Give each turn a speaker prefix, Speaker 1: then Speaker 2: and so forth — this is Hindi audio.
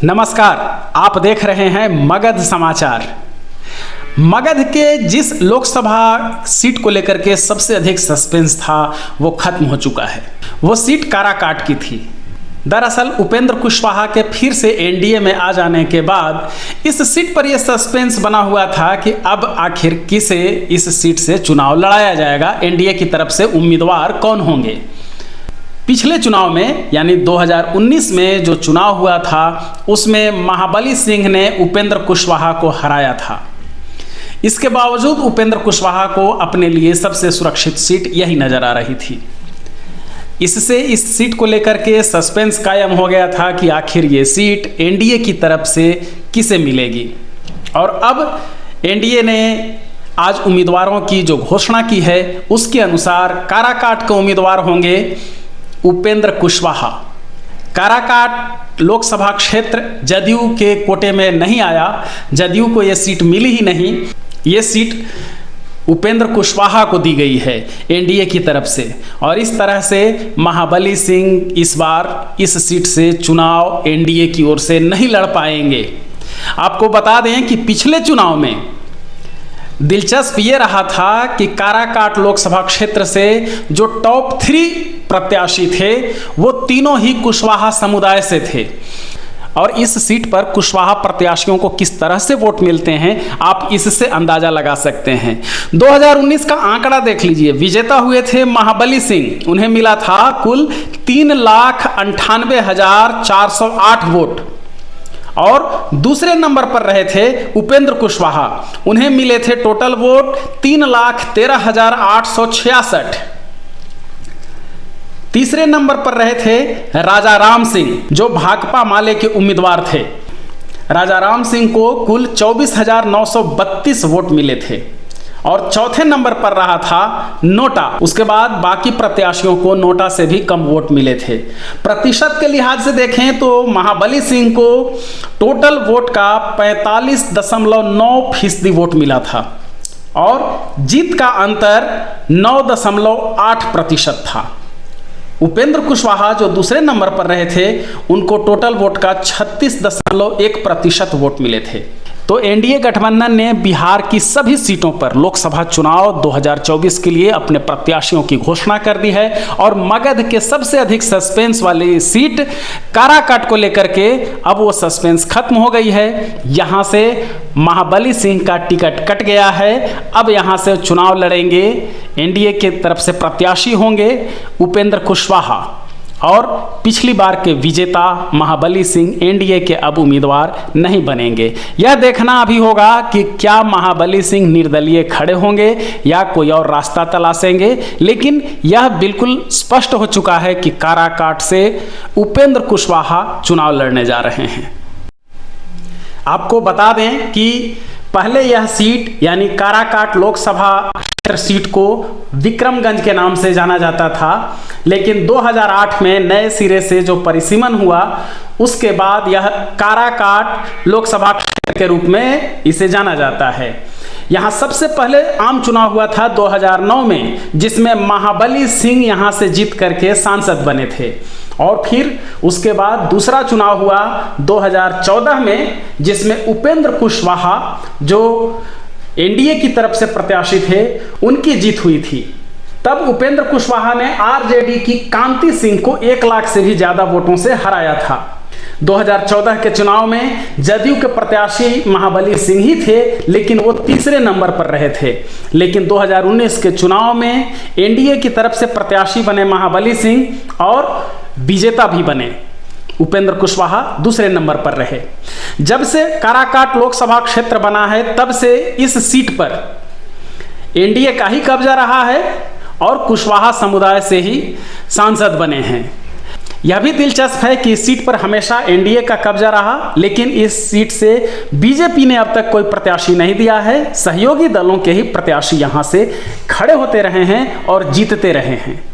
Speaker 1: नमस्कार, आप देख रहे हैं मगध समाचार। मगध के जिस लोकसभा सीट को लेकर के सबसे अधिक सस्पेंस था वो खत्म हो चुका है। वो सीट काराकाट की थी। दरअसल उपेंद्र कुशवाहा के फिर से एनडीए में आ जाने के बाद इस सीट पर यह सस्पेंस बना हुआ था कि अब आखिर किसे इस सीट से चुनाव लड़ाया जाएगा, एनडीए की तरफ से उम्मीदवार कौन होंगे। पिछले चुनाव में यानी 2019 में जो चुनाव हुआ था उसमें महाबली सिंह ने उपेंद्र कुशवाहा को हराया था। इसके बावजूद उपेंद्र कुशवाहा को अपने लिए सबसे सुरक्षित सीट यही नजर आ रही थी। इससे इस सीट को लेकर के सस्पेंस कायम हो गया था कि आखिर ये सीट एनडीए की तरफ से किसे मिलेगी। और अब एनडीए ने आज उम्मीदवारों की जो घोषणा की है उसके अनुसार काराकाट के उम्मीदवार होंगे उपेंद्र कुशवाहा। काराकाट लोकसभा क्षेत्र जदयू के कोटे में नहीं आया, जदयू को यह सीट मिली ही नहीं। ये सीट उपेंद्र कुशवाहा को दी गई है एनडीए की तरफ से, और इस तरह से महाबली सिंह इस बार इस सीट से चुनाव एनडीए की ओर से नहीं लड़ पाएंगे। आपको बता दें कि पिछले चुनाव में दिलचस्प ये रहा था कि काराकाट लोकसभा क्षेत्र से जो टॉप 3 प्रत्याशी थे वो तीनों ही कुशवाहा समुदाय से थे। और इस सीट पर कुशवाहा प्रत्याशियों को किस तरह से वोट मिलते हैं आप इससे अंदाजा लगा सकते हैं। 2019 का आंकड़ा देख लीजिए। विजेता हुए थे महाबली सिंह, उन्हें मिला था कुल 3,98,408 वोट। और दूसरे नंबर पर रहे थे उपेंद्र कुशवाहा, उन्हें मिले थे टोटल वोट 3,13,866। तीसरे नंबर पर रहे थे राजा राम सिंह जो भाकपा माले के उम्मीदवार थे। राजा राम सिंह को कुल 24,932 वोट मिले थे। और चौथे नंबर पर रहा था नोटा। उसके बाद बाकी प्रत्याशियों को नोटा से भी कम वोट मिले थे। प्रतिशत के लिहाज से देखें तो महाबली सिंह को टोटल वोट का 45.9% वोट मिला था और जीत का अंतर 9.8% था। उपेंद्र कुशवाहा जो दूसरे नंबर पर रहे थे उनको टोटल वोट का 36.1% वोट मिले थे। तो एनडीए गठबंधन ने बिहार की सभी सीटों पर लोकसभा चुनाव 2024 के लिए अपने प्रत्याशियों की घोषणा कर दी है। और मगध के सबसे अधिक सस्पेंस वाली सीट काराकाट को लेकर के अब वो सस्पेंस खत्म हो गई है। यहाँ से महाबली सिंह का टिकट कट गया है। अब यहाँ से चुनाव लड़ेंगे, एनडीए की तरफ से प्रत्याशी होंगे उपेंद्र कुशवाहा और पिछली बार के विजेता महाबली सिंह एनडीए के अब उम्मीदवार नहीं बनेंगे। यह देखना अभी होगा कि क्या महाबली सिंह निर्दलीय खड़े होंगे या कोई और रास्ता तलाशेंगे। लेकिन यह बिल्कुल स्पष्ट हो चुका है कि काराकाट से उपेंद्र कुशवाहा चुनाव लड़ने जा रहे हैं। आपको बता दें कि पहले यह सीट यानी काराकाट लोकसभा सीट को विक्रमगंज के नाम से जाना जाता था, लेकिन 2008 में नए सिरे से जो परिसीमन हुआ उसके बाद यह काराकाट लोकसभा क्षेत्र के रूप में इसे जाना जाता है। यहाँ सबसे पहले आम चुनाव हुआ था 2009 में, जिसमें महाबली सिंह यहाँ से जीत करके सांसद बने थे। और फिर उसके बाद दूसरा चुनाव हुआ 2014 में, जिसमें उपेंद्र कुशवाहा जो एनडीए की तरफ से प्रत्याशी थे उनकी जीत हुई थी। तब उपेंद्र कुशवाहा ने आरजेडी की कांति सिंह को 1 लाख से भी ज्यादा वोटों से हराया था। 2014 के चुनाव में जदयू के प्रत्याशी महाबली सिंह ही थे, लेकिन वो तीसरे नंबर पर रहे थे। लेकिन 2019 के चुनाव में एनडीए की तरफ से प्रत्याशी बने महाबली सिंह और विजेता भी बने उपेंद्र कुशवाहा दूसरे नंबर पर रहे। जब से काराकाट लोकसभा क्षेत्र बना है तब से इस सीट पर एनडीए का ही कब्जा रहा है और कुशवाहा समुदाय से ही सांसद बने हैं। यह भी दिलचस्प है कि इस सीट पर हमेशा एनडीए का कब्जा रहा, लेकिन इस सीट से बीजेपी ने अब तक कोई प्रत्याशी नहीं दिया है। सहयोगी दलों के ही प्रत्याशी यहां से खड़े होते रहे हैं और जीतते रहे हैं।